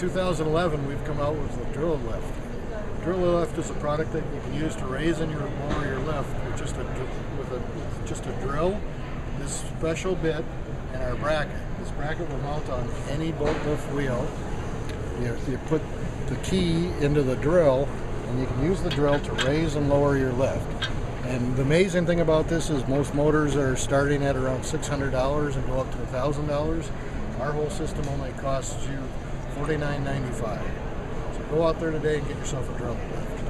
2011, we've come out with the drill lift. Drill lift is a product that you can use to raise and lower your lift with just a drill, this special bit, and our bracket. This bracket will mount on any boat lift wheel. You put the key into the drill, and you can use the drill to raise and lower your lift. And the amazing thing about this is most motors are starting at around $600 and go up to $1,000. Our whole system only costs you $49.95. So go out there today and get yourself a drill lift.